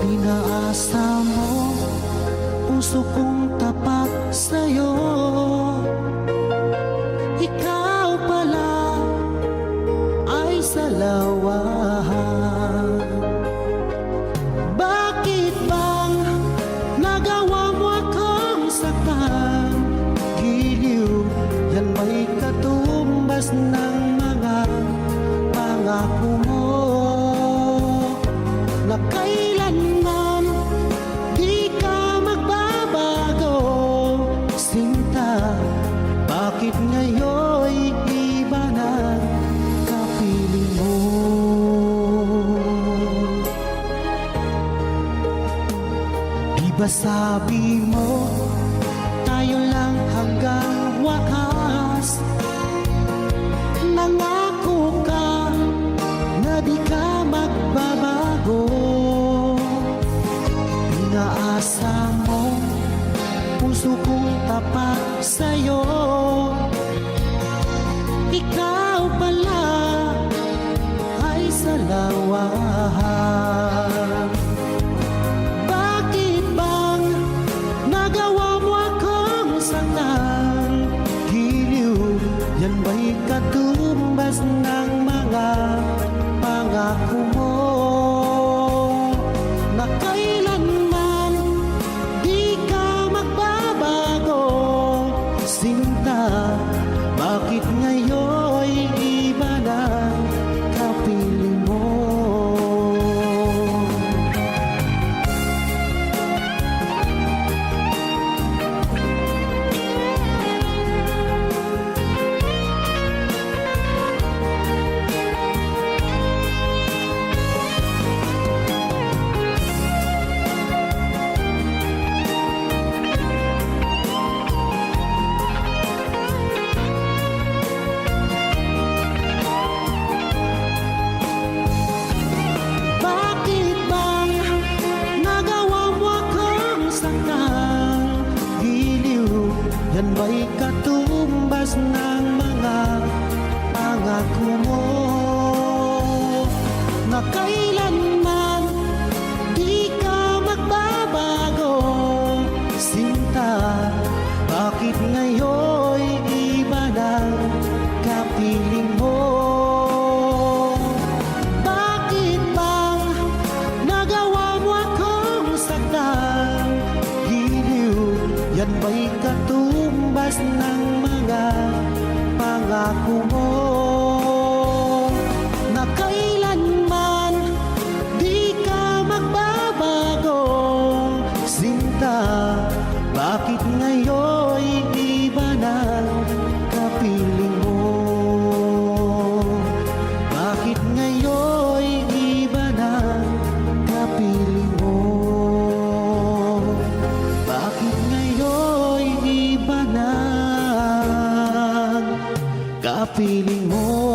Pinaasa mo puso kong tapat sa'yo. Ikaw pala ay salawahan. Bakit bang nagawa mo akong saktan? Giliw, yan may katumbas ng mga pangako mo na kailanman di ka magbabago. Sinta, bakit ngayon'y iba na kapiling mo? Di ba sabi mo tayo lang hanggang wakas? Nangako ka na di ka magbabago. Pinaasa mo puso kong tapat sa'yo. Ikaw pala ay salawahan. Bakit bang nagawa mo akong saktan? Giliw, yan ba'y katumbas ng mga pangako mo na kailanman di ka magbabago? Sinta, bakit ngayon'y iba na kapiling mo? Yan ba'y katumbas ng mga pangako mo na kailanman di ka magbabago? Sinta, bakit ngayon'y iba na kapiling mo? Bakit bang nagawa mo akong saktan? Giliw, yan ba'y katumbas ng mga pangako mo na kailanman di ka magbabago? Sinta, bakit ngayon'y iba na kapiling mo? Bakit ngayon'y iba na kapiling mo? Bakit ngayon'y iba na kapiling mo?